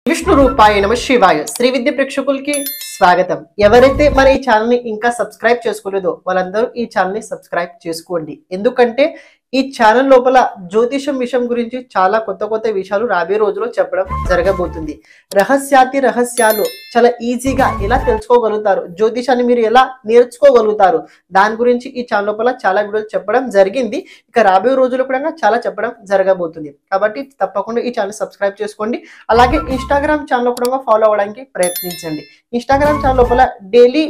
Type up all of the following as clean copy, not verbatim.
విష్ణు రూపాయ నమ శివాయ శ్రీ విద్య ప్రేక్షకులకి స్వాగతం. ఎవరైతే మన ఈ ఛానల్ ని ఇంకా సబ్స్క్రైబ్ చేసుకోలేదో వాళ్ళందరూ ఈ ఛానల్ ని సబ్స్క్రైబ్ చేసుకోండి. ఎందుకంటే ఈ ఛానల్ లోపల జ్యోతిషం విషయం గురించి చాలా కొత్త విషయాలు రాబోయే రోజుల్లో చెప్పడం జరగబోతుంది. రహస్యాలు చాలా ఈజీగా ఎలా తెలుసుకోగలుగుతారు, జ్యోతిషాన్ని మీరు ఎలా నేర్చుకోగలుగుతారు, దాని గురించి ఈ ఛానల్ లోపల చాలా వీడియోలు చెప్పడం జరిగింది. ఇక రాబోయే రోజుల్లో కూడా చాలా చెప్పడం జరగబోతుంది. కాబట్టి తప్పకుండా ఈ ఛానల్ సబ్స్క్రైబ్ చేసుకోండి. అలాగే ఇన్స్టాగ్రామ్ ఛానల్ కూడా ఫాలో అవ్వడానికి ప్రయత్నించండి. ఇన్స్టాగ్రామ్ ఛానల్ లోపల డైలీ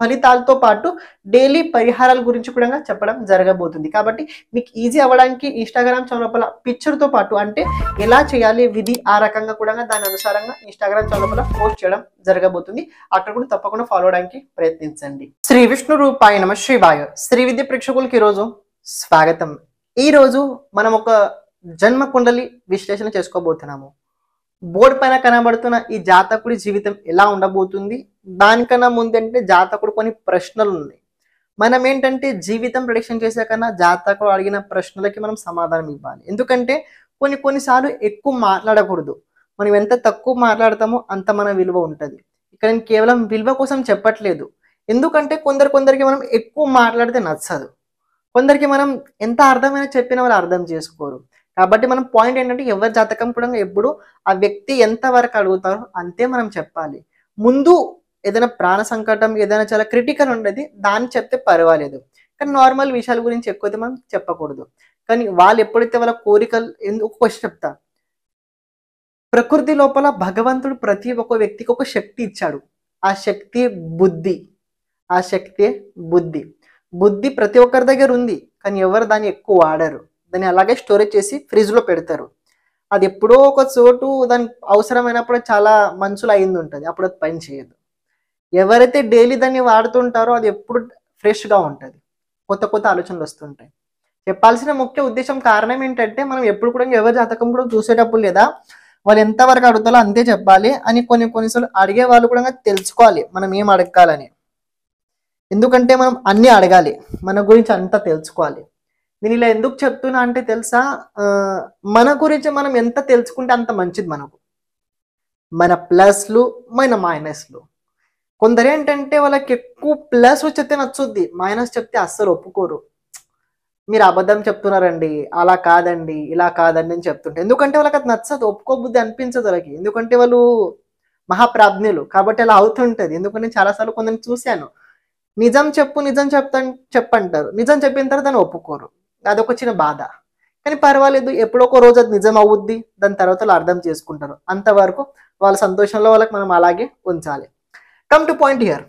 ఫలితాలతో పాటు డైలీ పరిహారాల గురించి కూడా చెప్పడం జరగబోతుంది. కాబట్టి మీకు ఈజీ అవ్వడానికి ఇన్స్టాగ్రామ్ ఛానల్ లోపల పిక్చర్తో పాటు అంటే ఎలా చేయాలి విధి ఆ రకంగా కూడా దాని అనుసారంగా ఇన్స్టాగ్రామ్ ఛానల్ లోపల పోస్ట్ చేయడం జరగబోతుంది. అక్కడ కూడా తప్పకుండా ఫాలో అవడానికి ప్రయత్నించండి. శ్రీ విష్ణు రూపాయ నమ శివాయ శ్రీ విద్య ప్రేక్షకులకి ఈరోజు స్వాగతం. ఈ రోజు మనం ఒక జన్మ కుండలి విశ్లేషణ చేసుకోబోతున్నాము. బోర్డు పైన కనబడుతున్న ఈ జాతకుడి జీవితం ఎలా ఉండబోతుంది, దానికన్నా ముందంటే జాతకుడు కొన్ని ప్రశ్నలు ఉన్నాయి. మనం ఏంటంటే జీవితం ప్రెడిక్షన్ చేసే కన్నా జాతకుడు అడిగిన ప్రశ్నలకి మనం సమాధానం ఇవ్వాలి. ఎందుకంటే కొన్నిసార్లు ఎక్కువ మాట్లాడకూడదు. మనం ఎంత తక్కువ మాట్లాడతామో అంత మన విలువ ఉంటుంది. ఇక్కడ నేను కేవలం విలువ కోసం చెప్పట్లేదు. ఎందుకంటే కొందరికి మనం ఎక్కువ మాట్లాడితే నచ్చదు. కొందరికి మనం ఎంత అర్థమైనా చెప్పినా వాళ్ళు అర్థం చేసుకోరు. కాబట్టి మనం పాయింట్ ఏంటంటే ఎవరి జాతకం కూడా ఎప్పుడు ఆ వ్యక్తి ఎంత వరకు అడుగుతారో అంతే మనం చెప్పాలి. ముందు ఏదైనా ప్రాణ సంకటం ఏదైనా చాలా క్రిటికల్ ఉండేది దాన్ని చెప్తే పర్వాలేదు, కానీ నార్మల్ విషయాల గురించి ఎక్కువైతే మనం చెప్పకూడదు. కానీ వాళ్ళు ఎప్పుడైతే వాళ్ళ కోరికలు ఎందుకు క్వశ్చన్ చెప్తా, ప్రకృతి లోపల భగవంతుడు ప్రతి ఒక్క వ్యక్తికి ఒక శక్తి ఇచ్చాడు. ఆ శక్తి బుద్ధి. ఆ శక్తి బుద్ధి ప్రతి ఒక్కరి దగ్గర ఉంది, కానీ ఎవరు దాన్ని ఎక్కువ వాడరు. దాన్ని అలాగే స్టోరేజ్ చేసి ఫ్రిడ్జ్లో పెడతారు. అది ఎప్పుడో ఒక చోటు దానికి అవసరమైనప్పుడు చాలా మంచులు అయింది ఉంటుంది, అప్పుడు అది పని చేయదు. ఎవరైతే డైలీ దాన్ని వాడుతుంటారో అది ఎప్పుడు ఫ్రెష్గా ఉంటుంది, కొత్త ఆలోచనలు వస్తుంటాయి. చెప్పాల్సిన ముఖ్య ఉద్దేశం కారణం ఏంటంటే మనం ఎప్పుడు కూడా ఎవరి జాతకం కూడా చూసేటప్పుడు లేదా వాళ్ళు ఎంతవరకు అడుగుతారో అంతే చెప్పాలి అని కొన్నిసార్లు అడిగే వాళ్ళు కూడా తెలుసుకోవాలి మనం ఏం అడగాలని. ఎందుకంటే మనం అన్నీ అడగాలి, మన గురించి అంతా తెలుసుకోవాలి. నేను ఇలా ఎందుకు చెప్తున్నా అంటే తెలుసా, మన గురించి మనం ఎంత తెలుసుకుంటే అంత మంచిది మనకు. మన ప్లస్లు మన మైనస్లు. కొందరు ఏంటంటే వాళ్ళకి ఎక్కువ ప్లస్ చెప్తే నచ్చుద్ది, మైనస్ చెప్తే అస్సలు ఒప్పుకోరు. మీరు అబద్ధం చెప్తున్నారండి, అలా కాదండి, ఇలా కాదండి అని చెప్తుంటే ఎందుకంటే వాళ్ళకి అది నచ్చదు, ఒప్పుకోబుద్ధి అనిపించదు వాళ్ళకి. ఎందుకంటే వాళ్ళు మహాప్రాజ్ఞులు కాబట్టి అలా అవుతుంటుంది. ఎందుకంటే చాలాసార్లు కొందరిని చూశాను, నిజం చెప్పంటారు, నిజం చెప్పిన తర్వాత దాన్ని ఒప్పుకోరు. అదొక చిన్న బాధ. కానీ పర్వాలేదు, ఎప్పుడో ఒక రోజు అది నిజం అవుద్ది, దాని తర్వాత వాళ్ళు అర్థం చేసుకుంటారు. అంతవరకు వాళ్ళ సంతోషంలో వాళ్ళకి మనం అలాగే ఉంచాలి. Come to point here.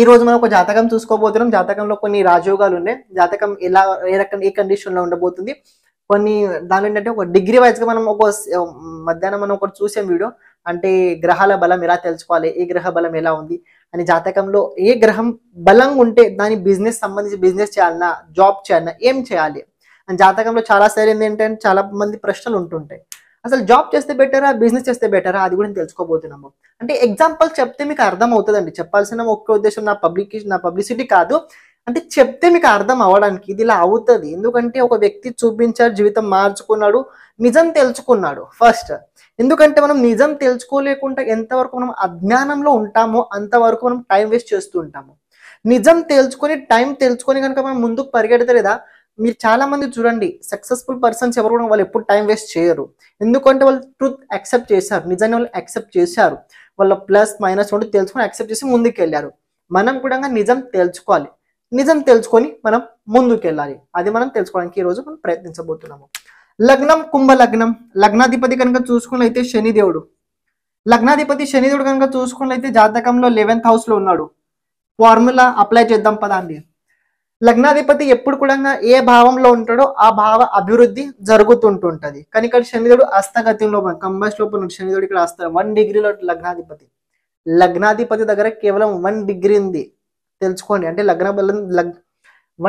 ఈ రోజు మనం ఒక జాతకం చూసుకోబోతున్నాం. జాతకంలో కొన్ని రాజయోగాలు ఉన్నాయి. జాతకం ఎలా ఏ కండిషన్లో ఉండబోతుంది, కొన్ని దాని ఏంటంటే ఒక డిగ్రీ వైజ్గా మనం మధ్యాహ్నం మనం ఒకటి చూసాం వీడియో, అంటే గ్రహాల బలం ఎలా తెలుసుకోవాలి, ఏ గ్రహ బలం ఎలా ఉంది అని, జాతకంలో ఏ గ్రహం బలంగా ఉంటే దాని సంబంధించి బిజినెస్ చేయాలన్నా జాబ్ చేయాలన్నా ఏం చేయాలి అని. జాతకంలో చాలా సార్లు ఏంటంటే చాలా మంది ప్రశ్నలు ఉంటుంటాయి, అసలు జాబ్ చేస్తే బెటరా బిజినెస్ చేస్తే బెటరా, అది కూడా తెలుసుకోబోతున్నాము. అంటే ఎగ్జాంపుల్ చెప్తే మీకు అర్థం అవుతుందండి. చెప్పాల్సిన ఒక్క ఉద్దేశం నా పబ్లిసిటీ కాదు, అంటే చెప్తే మీకు అర్థం అవ్వడానికి ఇది ఇలా అవుతుంది. ఎందుకంటే ఒక వ్యక్తి చూపించాడు, జీవితం మార్చుకున్నాడు, నిజం తెలుసుకున్నాడు ఫస్ట్. ఎందుకంటే మనం నిజం తెలుసుకోలేకుండా ఎంతవరకు మనం అజ్ఞానంలో ఉంటామో అంతవరకు మనం టైం వేస్ట్ చేస్తూ ఉంటాము. నిజం తెలుసుకొని కనుక మనం ముందుకు పరిగెడతలేదా, మీరు చాలా మంది చూడండి సక్సెస్ఫుల్ పర్సన్స్ ఎవరు కూడా వాళ్ళు ఎప్పుడు టైం వేస్ట్ చేయరు. ఎందుకంటే వాళ్ళు ట్రూత్ యాక్సెప్ట్ చేశారు, నిజాన్ని వాళ్ళు యాక్సెప్ట్ చేశారు, వాళ్ళ ప్లస్ మైనస్ ఉండి తెలుసుకొని యాక్సెప్ట్ చేసి ముందుకు వెళ్ళారు. మనం కూడా నిజం తెలుసుకోవాలి, నిజం తెలుసుకొని మనం ముందుకు వెళ్ళాలి. అది మనం తెలుసుకోవడానికి ఈరోజు మనం ప్రయత్నించబోతున్నాము. లగ్నం కుంభ లగ్నం, లగ్నాధిపతి కనుక చూసుకున్నట్లయితే శనిదేవుడు. లగ్నాధిపతి శనిదేవుడు కనుక చూసుకున్నట్లయితే జాతకంలో 11th house లో ఉన్నాడు. ఫార్ములా అప్లై చేద్దాం పదండి. లగ్నాధిపతి ఎప్పుడు కూడా ఏ భావంలో ఉంటాడో ఆ భావ అభివృద్ధి జరుగుతుంటుంటది. కానీ ఇక్కడ శనిదేవుడు అస్తగతిలో కంబస్ లోపల శనిదేవుడు ఇక్కడ 1 డిగ్రీలో లగ్నాధిపతి దగ్గర కేవలం 1 డిగ్రీ ఉంది తెలుసుకోండి. అంటే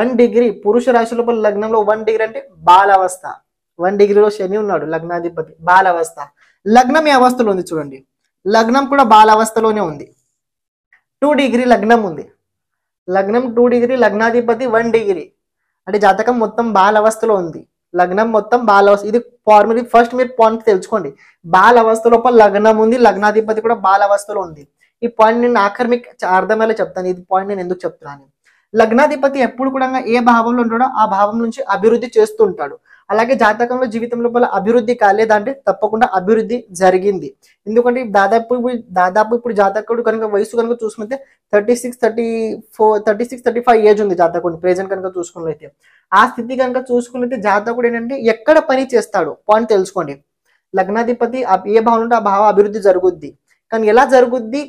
1 డిగ్రీ పురుష రాశి లోపల లగ్నంలో 1 డిగ్రీ అంటే బాలావస్థ. 1 డిగ్రీలో శని ఉన్నాడు లగ్నాధిపతి, బాలావస్థ. లగ్నం ఏ అవస్థలో ఉంది చూడండి, లగ్నం కూడా బాలావస్థలోనే ఉంది. 2 డిగ్రీ లగ్నం ఉంది, లగ్నం 2 డిగ్రీ, లగ్నాధిపతి 1 డిగ్రీ, అంటే జాతకం మొత్తం బాలావస్థలో ఉంది. లగ్నం మొత్తం బాలవస్థ. ఇది ఫార్ములా. ఫస్ట్ మీరు పాయింట్ తెలుసుకోండి. బాలవస్థ లోపల లగ్నం ఉంది, లగ్నాధిపతి కూడా బాలవస్థలో ఉంది. ఈ పాయింట్ నేను ఆఖరి మీకు అర్థమయ్యేలా చెప్తాను. ఇది పాయింట్ నేను ఎందుకు చెప్తున్నాను. లగ్నాధిపతి ఎప్పుడు కూడా ఏ భావంలో ఉంటాడో ఆ భావం నుంచి అభివృద్ధి చేస్తూ ఉంటాడు. అలాగే జాతకంలో జీవితం లోపల అభివృద్ధి కాలేదంటే తప్పకుండా అభివృద్ధి జరిగింది. ఎందుకంటే దాదాపు ఇప్పుడు జాతకుడు కనుక వయసు కనుక చూసుకుంటే 36-35 ఏజ్ ఉంది జాతకుడు ప్రెజెంట్ కనుక చూసుకున్నట్లయితే. ఆ స్థితి కనుక చూసుకున్నట్లయితే జాతకుడు ఏంటంటే ఎక్కడ పని చేస్తాడు పాయింట్ తెలుసుకోండి. లగ్నాధిపతి ఏ భావం ఉంటే ఆ భావ అభివృద్ధి జరుగుద్ది. కానీ ఎలా జరుగుద్ది,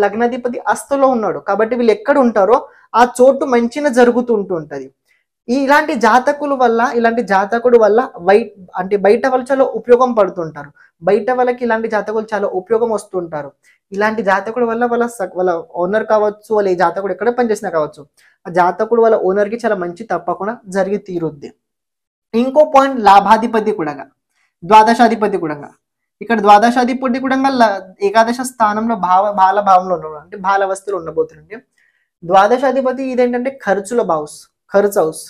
లగ్నాధిపతి అస్తులో ఉన్నాడు కాబట్టి వీళ్ళు ఎక్కడ ఉంటారో ఆ చోటు మంచిగా జరుగుతుంటుంటది. ఇలాంటి జాతకుడు వల్ల బయట వాళ్ళు చాలా ఉపయోగం పడుతుంటారు. బయట వాళ్ళకి ఇలాంటి జాతకులు చాలా ఉపయోగం వస్తుంటారు. ఇలాంటి జాతకుడు వల్ల వాళ్ళ ఓనర్ కావచ్చు, వాళ్ళ ఈ జాతకుడు ఎక్కడ పనిచేసినా కావచ్చు, ఆ జాతకుడు వాళ్ళ ఓనర్ కి చాలా మంచి తప్పకుండా జరిగి తీరుద్ది. ఇంకో పాయింట్ లాభాధిపతి కూడా, ద్వాదశాధిపతి కూడా. ఇక్కడ ద్వాదశాధిపతి కూడా ఏకాదశ స్థానంలో బాల భావంలో ఉన్నాడు, అంటే బాలవస్థలో ఉండబోతుండే. ద్వాదశాధిపతి ఇదేంటంటే ఖర్చు హౌస్.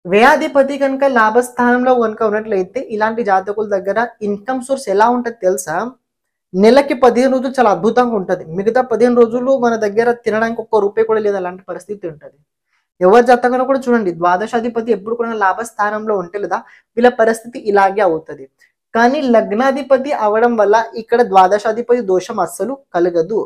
వ్యయాధిపతి కనుక లాభస్థానంలో కనుక ఉన్నట్లయితే ఇలాంటి జాతకుల దగ్గర ఇన్కమ్ సోర్స్ ఎలా ఉంటుంది తెలుసా? నెలకి 15 రోజులు చాలా అద్భుతంగా ఉంటుంది. మిగతా 15 రోజులు మన దగ్గర తినడానికి ఒక్క రూపాయి కూడా లేదు, అలాంటి పరిస్థితి ఉంటుంది. ఎవరి జాతకంలో కూడా చూడండి, ద్వాదశాధిపతి ఎప్పుడు కూడా లాభస్థానంలో ఉంటే లేదా వీళ్ళ పరిస్థితి ఇలాగే అవుతుంది. కానీ లగ్నాధిపతి అవడం వల్ల ఇక్కడ ద్వాదశాధిపతి దోషం అస్సలు కలగదు.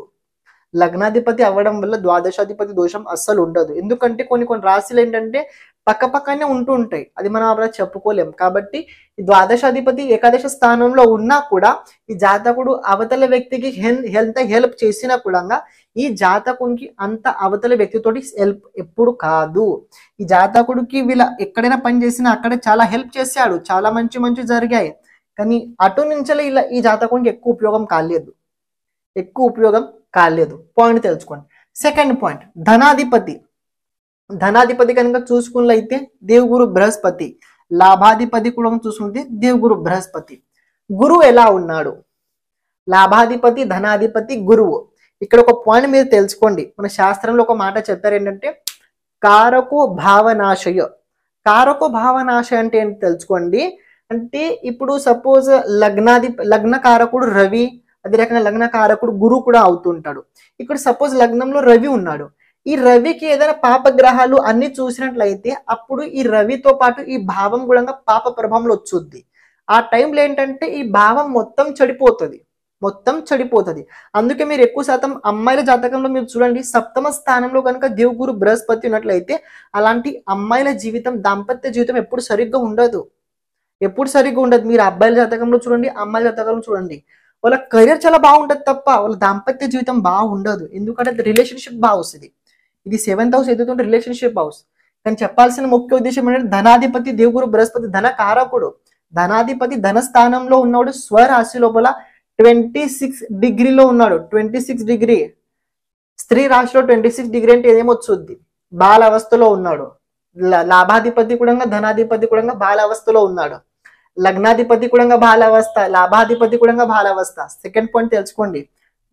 లగ్నాధిపతి అవ్వడం వల్ల ద్వాదశాధిపతి దోషం అస్సలు ఉండదు. ఎందుకంటే కొన్ని రాశులు ఏంటంటే పక్కపక్కనే ఉంటూ ఉంటాయి, అది మనం అలా చెప్పుకోలేం. కాబట్టి ఈ ద్వాదశాధిపతి ఏకాదశ స్థానంలో ఉన్నా కూడా ఈ జాతకుడు అవతల వ్యక్తికి హెల్ప్ చేసినా కూడా ఈ జాతకునికి అంత అవతల వ్యక్తితోటి హెల్ప్ ఎప్పుడు కాదు. ఈ జాతకుడికి వీళ్ళ ఎక్కడైనా పని చేసినా అక్కడ చాలా హెల్ప్ చేశాడు, చాలా మంచి జరిగాయి. కానీ అటు నుంచి ఇలా ఈ జాతకునికి ఎక్కువ ఉపయోగం కాలేదు. పాయింట్ తెలుసుకోండి. సెకండ్ పాయింట్, ధనాధిపతి కనుక చూసుకున్నట్లయితే దేవుగురు బృహస్పతి. లాభాధిపతి కూడా చూసుకుంటే దేవుగురు బృహస్పతి. గురువు ఎలా ఉన్నాడు? లాభాధిపతి, ధనాధిపతి, గురువు. ఇక్కడ ఒక పాయింట్ మీరు తెలుసుకోండి. మన శాస్త్రంలో ఒక మాట చెప్పారు ఏంటంటే కారకో భావనాశయ. అంటే ఏంటి తెలుసుకోండి. అంటే ఇప్పుడు సపోజ్ లగ్నకారకుడు రవి, అదే రకంగా లగ్నకారకుడు గురువు కూడా అవుతుంటాడు. ఇక్కడ సపోజ్ లగ్నంలో రవి ఉన్నాడు. ఈ రవికి ఏదైనా పాపగ్రహాలు అన్ని చూసినట్లయితే అప్పుడు ఈ రవితో పాటు ఈ భావం కూడా పాప ప్రభావంలో వచ్చుద్ది. ఆ టైంలో ఏంటంటే ఈ భావం మొత్తం చెడిపోతుంది. అందుకే మీరు ఎక్కువ శాతం అమ్మాయిల జాతకంలో మీరు చూడండి, సప్తమ స్థానంలో కనుక దేవుగురు బృహస్పతి ఉన్నట్లయితే అలాంటి అమ్మాయిల జీవితం, దాంపత్య జీవితం ఎప్పుడు సరిగ్గా ఉండదు. మీరు అబ్బాయిల జాతకంలో చూడండి, అమ్మాయిల జాతకంలో చూడండి, వాళ్ళ కెరీర్ చాలా బాగుంటుంది తప్ప వాళ్ళ దాంపత్య జీవితం బాగుండదు. ఎందుకంటే రిలేషన్షిప్ బాగా వస్తుంది. ఇది 7th హౌస్ ఎదుగుతుంటే రిలేషన్షిప్ హౌస్. కానీ చెప్పాల్సిన ముఖ్య ఉద్దేశం ఏంటంటే ధనాధిపతి దేవుగురు బృహస్పతి ధనకారకుడు. ధనాధిపతి ధన స్థానంలో ఉన్నాడు. స్వరాశి లోపల 26 డిగ్రీలో ఉన్నాడు. 26 డిగ్రీ స్త్రీ రాశిలో 26 డిగ్రీ అంటే ఏమొచ్చుద్ది? బాల అవస్థలో ఉన్నాడు. లాభాధిపతి కూడా ధనాధిపతి కూడా బాల అవస్థలో ఉన్నాడు. లగ్నాధిపతి కూడా బాలావస్థ, లాభాధిపతి కూడా బాలావస్థ. సెకండ్ పాయింట్ తెలుసుకోండి,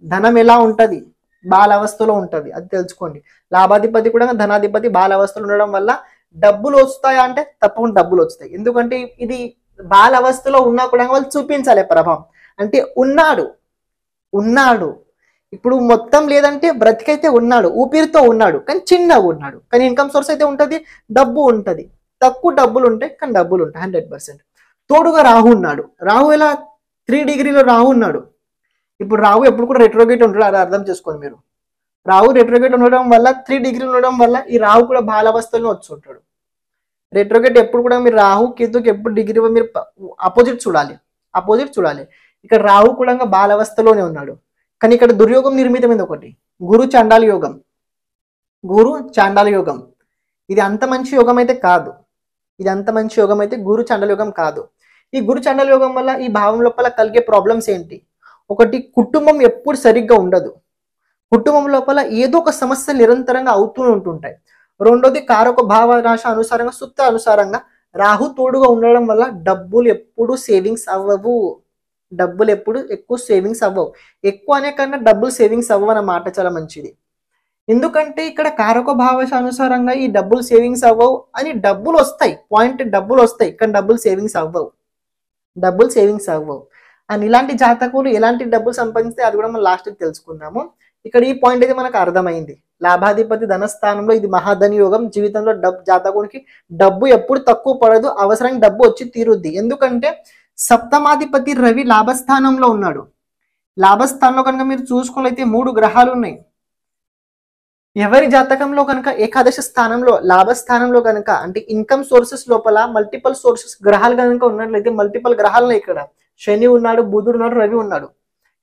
ధనం ఎలా ఉంటది? బాలావస్థలో ఉంటది, అది తెలుసుకోండి. లాభాధిపతి కూడా ధనాధిపతి బాలావస్థలో ఉండడం వల్ల డబ్బులు వస్తాయా అంటే తప్పకుండా డబ్బులు వస్తాయి. ఎందుకంటే ఇది బాలావస్థలో ఉన్నా కూడా వాళ్ళు చూపించాలి ప్రభావం. అంటే ఉన్నాడు ఇప్పుడు మొత్తం లేదంటే బ్రతికైతే ఉన్నాడు, ఊపిరితో ఉన్నాడు, కానీ చిన్నగా ఉన్నాడు. కానీ ఇన్కమ్ సోర్స్ అయితే ఉంటది, డబ్బు ఉంటది. తక్కువ డబ్బులు ఉంటాయి కానీ డబ్బులు ఉంటాయి 100%. తోడుగా రాహు ఉన్నాడు. రాహు ఎలా? 3 డిగ్రీలో రాహు ఉన్నాడు. ఇప్పుడు రాహు ఎప్పుడు కూడా రెట్రోగేట్ ఉంటాడు, అది అర్థం చేసుకోండి మీరు. రాహు రెట్రోగేట్ ఉండడం వల్ల 3 డిగ్రీలు ఉండడం వల్ల ఈ రాహు కూడా బాలావస్థలో వచ్చి ఉంటాడు. రెట్రోగేట్ ఎప్పుడు కూడా మీరు రాహు కేతుకి ఎప్పుడు డిగ్రీ మీరు అపోజిట్ చూడాలి. ఇక్కడ రాహు కూడా బాలావస్థలోనే ఉన్నాడు. కానీ ఇక్కడ దుర్యోగం నిర్మితమైంది ఒకటి, గురు చాండాల యోగం. ఇది అంత మంచి యోగం అయితే కాదు. గురు చాండాల యోగం కాదు. ఈ గురు చాండాల యోగం వల్ల ఈ భావం లోపల కలిగే ప్రాబ్లమ్స్ ఏంటి? ఒకటి, కుటుంబం ఎప్పుడు సరిగ్గా ఉండదు. కుటుంబం లోపల ఏదో ఒక సమస్య నిరంతరంగా అవుతూ ఉంటుంటాయి. రెండోది, కారక భావ రాశి అనుసారంగా సుత్త అనుసారంగా రాహు తోడుగా ఉండడం వల్ల డబ్బులు ఎప్పుడు సేవింగ్స్ అవ్వవు. ఎక్కువ అనే కన్నా డబ్బులు సేవింగ్స్ అవ్వవు అన్న మాట చాలా మంచిది. ఎందుకంటే ఇక్కడ కారక భావశ అనుసారంగా ఈ డబ్బులు సేవింగ్స్ అవ్వవు అని డబ్బులు వస్తాయి, పాయింట్ డబ్బులు వస్తాయి కానీ డబ్బులు సేవింగ్స్ అవ్వవు, డబ్బులు సేవింగ్స్ అవ్వవు. అండ్ ఇలాంటి జాతకులు ఎలాంటి డబ్బులు సంపాదిస్తే అది కూడా మనం లాస్ట్కి తెలుసుకుందాము. ఇక్కడ ఈ పాయింట్ అయితే మనకు అర్థమైంది. లాభాధిపతి ధనస్థానంలో ఇది మహాధని యోగం. జీవితంలో జాతకుడికి డబ్బు ఎప్పుడు తక్కువ పడదు, అవసరానికి డబ్బు వచ్చి తీరుద్ది. ఎందుకంటే సప్తమాధిపతి రవి లాభస్థానంలో ఉన్నాడు. లాభస్థానంలో కనుక మీరు చూసుకున్నట్లయితే 3 గ్రహాలు ఉన్నాయి. ఎవరి జాతకంలో కనుక ఏకాదశ స్థానంలో లాభస్థానంలో కనుక అంటే ఇన్కమ్ సోర్సెస్ లోపల మల్టిపల్ సోర్సెస్ గ్రహాలు కనుక ఉన్నట్లయితే మల్టిపల్ గ్రహాలు ఇక్కడ శని ఉన్నాడు, బుధుడు ఉన్నాడు, రవి ఉన్నాడు.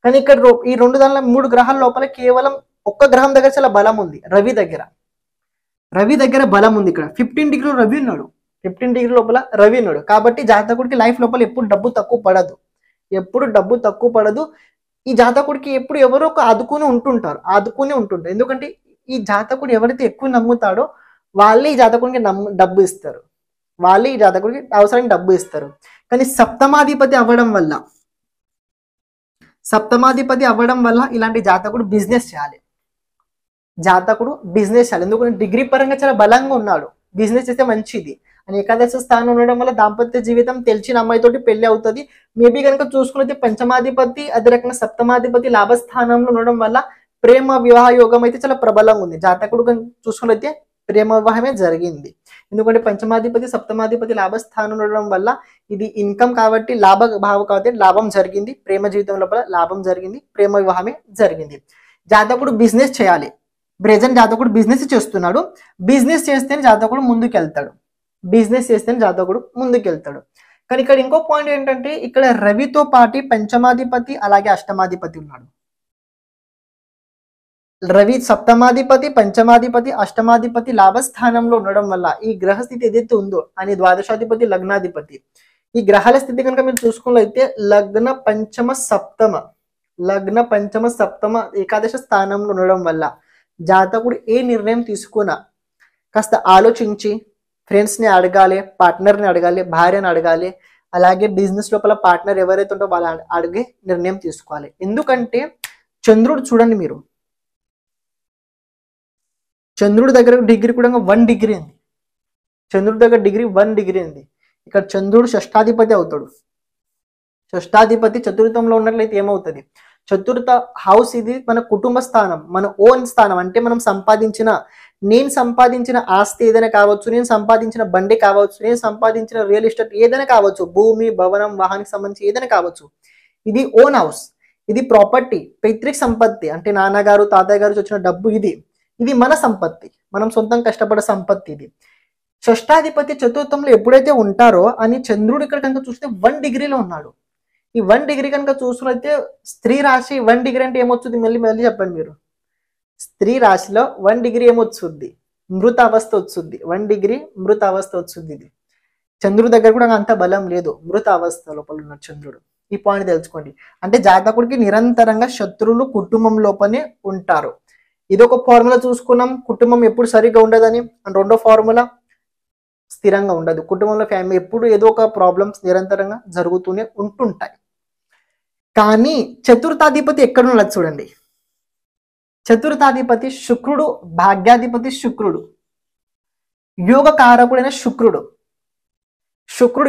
కానీ ఇక్కడ ఈ 3 గ్రహాల లోపల కేవలం ఒక్క గ్రహం దగ్గర చాలా బలం ఉంది, రవి దగ్గర బలం ఉంది. ఇక్కడ 15 డిగ్రీ రవి ఉన్నాడు, 15 డిగ్రీ లోపల రవి ఉన్నాడు. కాబట్టి జాతకుడికి లైఫ్ లోపల ఎప్పుడు డబ్బు తక్కువ పడదు. ఈ జాతకుడికి ఎప్పుడు ఎవరో ఒక ఆదుకుని ఉంటుంటారు. ఎందుకంటే ఈ జాతకుడు ఎవరైతే ఎక్కువ నమ్ముతాడో వాళ్ళే ఈ జాతకుడికి డబ్బు ఇస్తారు, వాళ్ళే ఈ జాతకుడికి అవసరానికి డబ్బు ఇస్తారు. కానీ సప్తమాధిపతి అవ్వడం వల్ల ఇలాంటి జాతకుడు బిజినెస్ చేయాలి. ఎందుకంటే డిగ్రీ పరంగా చాలా బలంగా ఉన్నాడు, బిజినెస్ చేస్తే మంచిది. అని ఏకాదశ స్థానం ఉండడం వల్ల దాంపత్య జీవితం తెలిసిన అమ్మాయితోటి పెళ్లి అవుతుంది. మేబీ కనుక చూసుకున్నైతే పంచమాధిపతి అదే రకంగా సప్తమాధిపతి లాభస్థానంలో ఉండడం వల్ల ప్రేమ వివాహ యోగం అయితే చాలా ప్రబలంగా ఉంది. జాతకుడు చూసుకున్నైతే ప్రేమ వివాహమే జరిగింది. ఎందుకంటే పంచమాధిపతి సప్తమాధిపతి లాభస్థానం ఉండడం వల్ల ఇది ఇన్కమ్ కాబట్టి లాభ భావం కాబట్టి లాభం జరిగింది, ప్రేమ జీవితం లోపల లాభం జరిగింది, ప్రేమ వివాహమే జరిగింది. జాతకుడు బిజినెస్ చేయాలి. ప్రెజెంట్ జాతకుడు బిజినెస్ చేస్తున్నాడు. బిజినెస్ చేస్తేనే జాతకుడు ముందుకెళ్తాడు. కానీ ఇక్కడ ఇంకో పాయింట్ ఏంటంటే ఇక్కడ రవితో పాటు పంచమాధిపతి అలాగే అష్టమాధిపతి ఉన్నాడు. రవి సప్తమాధిపతి, పంచమాధిపతి, అష్టమాధిపతి లాభస్థానంలో ఉండడం వల్ల ఈ గ్రహ స్థితి ఏదైతే ఉందో అని ద్వాదశాధిపతి లగ్నాధిపతి, ఈ గ్రహాల స్థితి కనుక మీరు చూసుకున్నట్లయితే లగ్న పంచమ సప్తమ ఏకాదశ స్థానంలో ఉండడం వల్ల జాతకుడు ఏ నిర్ణయం తీసుకున్నా కాస్త ఆలోచించి ఫ్రెండ్స్ని అడగాలి, పార్ట్నర్ని అడగాలి, భార్యని అడగాలి, అలాగే బిజినెస్ లోపల పార్ట్నర్ ఎవరైతే ఉంటో వాళ్ళ అడిగే నిర్ణయం తీసుకోవాలి. ఎందుకంటే చంద్రుడు చూడండి, మీరు చంద్రుడి దగ్గర డిగ్రీ కూడా 1 డిగ్రీ ఉంది. చంద్రుడి దగ్గర డిగ్రీ 1 డిగ్రీ ఉంది. ఇక్కడ చంద్రుడు షష్టాధిపతి అవుతాడు. షష్టాధిపతి చతుర్థంలో ఉన్నట్లయితే ఏమవుతుంది? చతుర్థ హౌస్ ఇది మన కుటుంబ స్థానం, మన ఓన్ స్థానం. అంటే మనం నేను సంపాదించిన ఆస్తి ఏదైనా కావచ్చు, నేను సంపాదించిన బండి కావచ్చు, నేను సంపాదించిన రియల్ ఎస్టేట్ ఏదైనా కావచ్చు, భూమి భవనం వాహనానికి సంబంధించి ఏదైనా కావచ్చు, ఇది ఓన్ హౌస్, ఇది ప్రాపర్టీ, పైతృక సంపత్తి. అంటే నాన్నగారు తాతయ్య గారు వచ్చిన డబ్బు ఇది మన సంపత్తి, మనం సొంతం కష్టపడే సంపత్తి ఇది. షష్టాధిపతి చతుర్థంలో ఎప్పుడైతే ఉంటారో అని చంద్రుడు ఇక్కడ కనుక చూస్తే 1 డిగ్రీలో ఉన్నాడు. ఈ 1 డిగ్రీ కనుక చూసినట్లయితే స్త్రీ రాశి 1 డిగ్రీ అంటే ఏమొచ్చుద్ది? మళ్ళీ చెప్పండి మీరు. స్త్రీ రాశిలో 1 డిగ్రీ ఏమొచ్చుద్ది? మృత అవస్థ వచ్చుద్ది. 1 డిగ్రీ మృత అవస్థ వచ్చుద్ది. ఇది చంద్రుడి దగ్గర కూడా అంత బలం లేదు, మృత అవస్థ లోపల ఉన్న చంద్రుడు. ఈ పాయింట్ తెలుసుకోండి. అంటే జాతకుడికి నిరంతరంగా శత్రువులు కుటుంబం లోపలనే ఉంటారు. ఇదొక ఫార్ములా చూసుకున్నాం, కుటుంబం ఎప్పుడు సరిగ్గా ఉండదని. అండ్ రెండో ఫార్ములా స్థిరంగా ఉండదు. కుటుంబంలో ఫ్యామిలీ ఎప్పుడు ఏదో ఒక ప్రాబ్లమ్స్ నిరంతరంగా జరుగుతూనే ఉంటుంటాయి. కానీ చతుర్థాధిపతి ఎక్కడ ఉన్నది చూడండి. చతుర్థాధిపతి శుక్రుడు, భాగ్యాధిపతి శుక్రుడు, యోగ కారకుడైన శుక్రుడు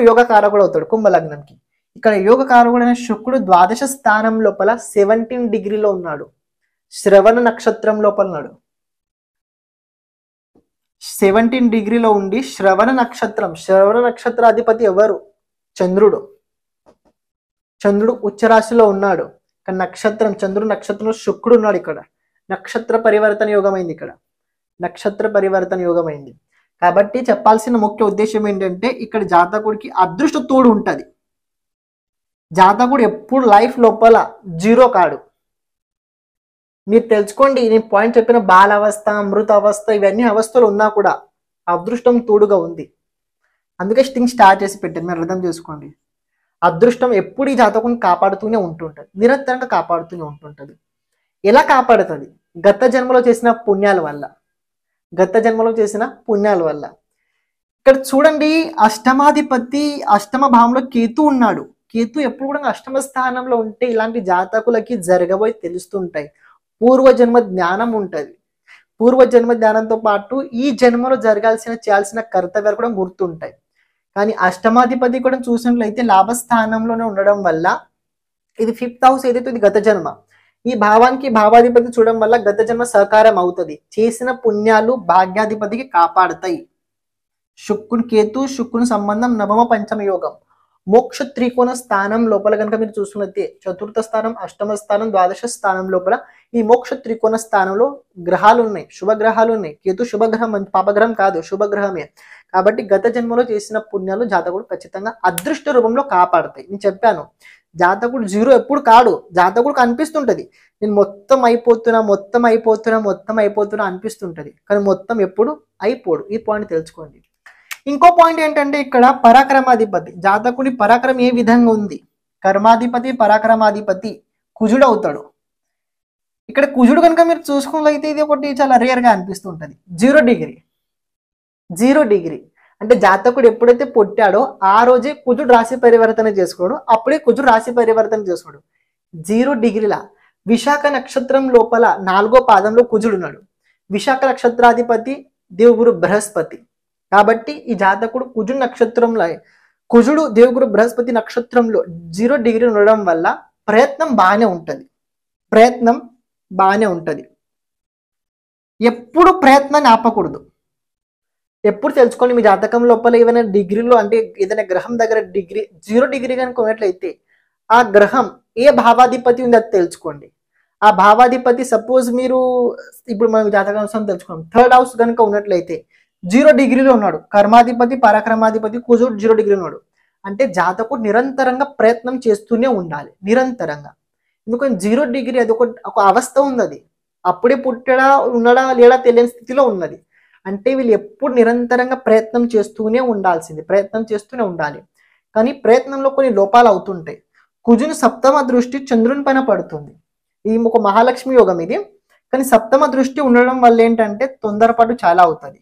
యోగ కారకుడు అవుతాడు కుంభలగ్నంకి. ఇక్కడ యోగ కారకుడైన శుక్రుడు ద్వాదశ స్థానం లోపల 17 డిగ్రీలో ఉన్నాడు. శ్రవణ నక్షత్రం లోపల ఉన్నాడు. 17 డిగ్రీలో ఉండి శ్రవణ నక్షత్రాధిపతి ఎవరు? చంద్రుడు ఉచ్చరాశిలో ఉన్నాడు. చంద్రుడు నక్షత్రంలో శుక్రుడు ఉన్నాడు. ఇక్కడ నక్షత్ర పరివర్తన యోగమైంది. కాబట్టి చెప్పాల్సిన ముఖ్య ఉద్దేశం ఏంటంటే ఇక్కడ జాతకుడికి అదృష్ట తోడు ఉంటుంది. జాతకుడు ఎప్పుడు లైఫ్ లోపల జీరో కాడు. మీరు తెలుసుకోండి, నేను పాయింట్ చెప్పిన బాలావస్థ, మృత అవస్థ, ఇవన్నీ అవస్థలు ఉన్నా కూడా అదృష్టం తోడుగా ఉంది. అందుకే థింగ్ స్టార్ట్ చేసి పెట్టాను, మీరు అర్థం చేసుకోండి. అదృష్టం ఎప్పుడు ఈ జాతకుని కాపాడుతూనే ఉంటుంటుంది, నిరంతరంగా కాపాడుతూనే ఉంటుంటుంది. ఎలా కాపాడుతుంది? గత జన్మలో చేసిన పుణ్యాల వల్ల. ఇక్కడ చూడండి, అష్టమాధిపతి అష్టమ భావంలో కేతు ఉన్నాడు. కేతు ఎప్పుడు కూడా అష్టమ స్థానంలో ఉంటే ఇలాంటి జాతకులకి జరగబోయి తెలుస్తుంటాయి. పూర్వజన్మ జ్ఞానం ఉంటుంది. పూర్వజన్మ జ్ఞానంతో పాటు ఈ జన్మలో చేయాల్సిన కర్తవ్యాలు కూడా గుర్తుంటాయి. కానీ అష్టమాధిపతి కూడా చూసినట్లయితే లాభస్థానంలోనే ఉండడం వల్ల ఇది 5th హౌస్ ఏదైతే ఇది గత జన్మ. ఈ భావానికి భావాధిపతి చూడడం వల్ల గత జన్మ సహకారం అవుతుంది. చేసిన పుణ్యాలు భాగ్యాధిపతికి కాపాడుతాయి. శుక్రుని సంబంధం నవమ పంచమ యోగం. మోక్ష త్రికోణ స్థానం లోపల కనుక మీరు చూసుకున్నట్లయితే 4th స్థానం, 8వ స్థానం, 12వ స్థానం లోపల ఈ మోక్ష త్రికోణ స్థానంలో గ్రహాలు ఉన్నాయి, శుభగ్రహాలు ఉన్నాయి. కేతు శుభగ్రహం, పాపగ్రహం కాదు, శుభగ్రహమే. కాబట్టి గత జన్మలో చేసిన పుణ్యాలు జాతకుడు ఖచ్చితంగా అదృష్ట రూపంలో కాపాడతాయి. నేను చెప్పాను, జాతకుడు జీరో ఎప్పుడు కాడు. జాతకుడు అనిపిస్తుంటది నేను మొత్తం అయిపోతున్నా అనిపిస్తుంటది, కానీ మొత్తం ఎప్పుడు అయిపోడు. ఈ పాయింట్ తెలుసుకోండి. ఇంకో పాయింట్ ఏంటంటే ఇక్కడ పరాక్రమాధిపతి, జాతకుడి పరాక్రమం ఏ విధంగా ఉంది. కర్మాధిపతి పరాక్రమాధిపతి కుజుడు అవుతాడు. ఇక్కడ కుజుడు కనుక మీరు చూసుకున్నట్లయితే ఇది ఒకటి చాలా రేర్ గా అనిపిస్తుంటది. 0 డిగ్రీ అంటే జాతకుడు ఎప్పుడైతే పుట్టాడో ఆ రోజే కుజుడు రాశి పరివర్తన చేసుకోడు, అప్పుడే కుజుడు రాశి పరివర్తన చేసుకోడు. 0 డిగ్రీల విశాఖ నక్షత్రం లోపల 4వ పాదంలో కుజుడు ఉన్నాడు. విశాఖ నక్షత్రాధిపతి దేవుగురు బృహస్పతి. కాబట్టి ఈ జాతకుడు కుజుడు నక్షత్రంలో, కుజుడు దేవుగురు బృహస్పతి నక్షత్రంలో 0 డిగ్రీ ఉండడం వల్ల ప్రయత్నం బాగానే ఉంటది. ఎప్పుడు ప్రయత్నాన్ని ఆపకూడదు. ఎప్పుడు తెలుసుకోండి, మీ జాతకం లోపల ఏమైనా డిగ్రీలో అంటే ఏదైనా గ్రహం దగ్గర 0 డిగ్రీ కనుక ఉన్నట్లయితే ఆ గ్రహం ఏ భావాధిపతి ఉందో అది తెలుసుకోండి. ఆ భావాధిపతి సపోజ్ మీరు ఇప్పుడు మనం జాతకం తెలుసుకున్నాం, 3rd హౌస్ కనుక ఉన్నట్లయితే 0 డిగ్రీలో ఉన్నాడు. కర్మాధిపతి పరాక్రమాధిపతి కుజుడు 0 డిగ్రీ ఉన్నాడు అంటే జాతకుడు నిరంతరంగా ప్రయత్నం చేస్తూనే ఉండాలి, నిరంతరంగా. ఎందుకంటే 0 డిగ్రీ అది ఒక అవస్థ ఉంది. అది అప్పుడే పుట్టడా ఉన్నడా లేడా తెలియని స్థితిలో ఉన్నది. అంటే వీళ్ళు ఎప్పుడు నిరంతరంగా ప్రయత్నం చేస్తూనే ఉండాలి. కానీ ప్రయత్నంలో కొన్ని లోపాలు అవుతుంటాయి. కుజుని 7వ దృష్టి చంద్రుని పైన పడుతుంది. ఇది ఒక మహాలక్ష్మి యోగం ఇది. కానీ 7వ దృష్టి ఉండడం వల్ల ఏంటంటే తొందరపాటు చాలా అవుతుంది.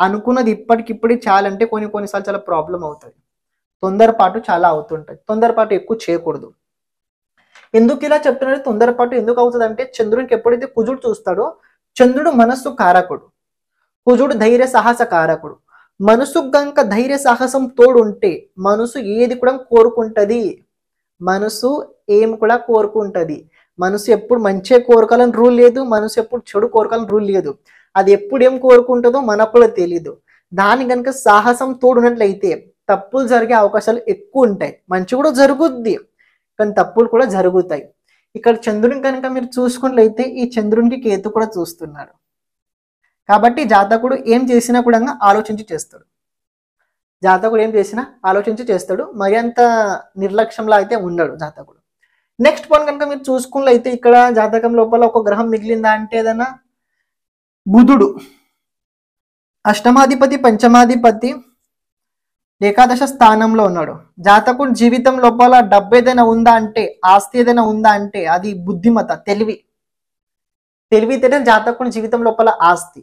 అనుకున్నది ఇప్పటికిప్పుడు చాలంటే కొన్నిసార్లు చాలా ప్రాబ్లం అవుతుంది. తొందరపాటు చాలా అవుతుంటది. తొందరపాటు ఎక్కువ చేయకూడదు. ఎందుకు ఇలా చెప్తున్నారు, తొందరపాటు ఎందుకు అవుతుంది అంటే చంద్రునికి ఎప్పుడైతే కుజుడు చూస్తాడో, చంద్రుడు మనస్సు కారకుడు, కుజుడు ధైర్య సాహస కారకుడు. మనసు గంక ధైర్య సాహసం తోడుంటే మనసు ఏది కూడా కోరుకుంటది. మనసు ఏం కూడా కోరుకుంటది. మనసు ఎప్పుడు మంచి కోరుకోవాలని రూల్ లేదు, మనసు ఎప్పుడు చెడు కోరుకోవాలని రూల్ లేదు. అది ఎప్పుడు ఏం కోరుకుంటుందో మనకు కూడా తెలియదు. దాని కనుక సాహసం తోడున్నట్లయితే తప్పులు జరిగే అవకాశాలు ఎక్కువ ఉంటాయి. మంచి కూడా జరుగుద్ది, కానీ తప్పులు కూడా జరుగుతాయి. ఇక్కడ చంద్రుని కనుక మీరు చూసుకున్నట్లయితే ఈ చంద్రునికి కేతు కూడా చూస్తున్నాడు. కాబట్టి జాతకుడు ఏం చేసినా కూడా ఆలోచించి చేస్తాడు. మరి అంత నిర్లక్ష్యంలో అయితే ఉండడు జాతకుడు. నెక్స్ట్ పాయింట్ కనుక మీరు చూసుకున్నట్లయితే ఇక్కడ జాతకం లోపల ఒక గ్రహం మిగిలిందా అంటే ఏదైనా బుధుడు. అష్టమాధిపతి పంచమాధిపతి ఏకాదశ స్థానంలో ఉన్నాడు. జాతకుడు జీవితం లోపల డబ్బు ఏదైనా ఉందా అంటే, ఆస్తి ఏదైనా ఉందా అంటే అది బుద్ధిమత, తెలివితేటలు జాతకుడి జీవితం లోపల ఆస్తి.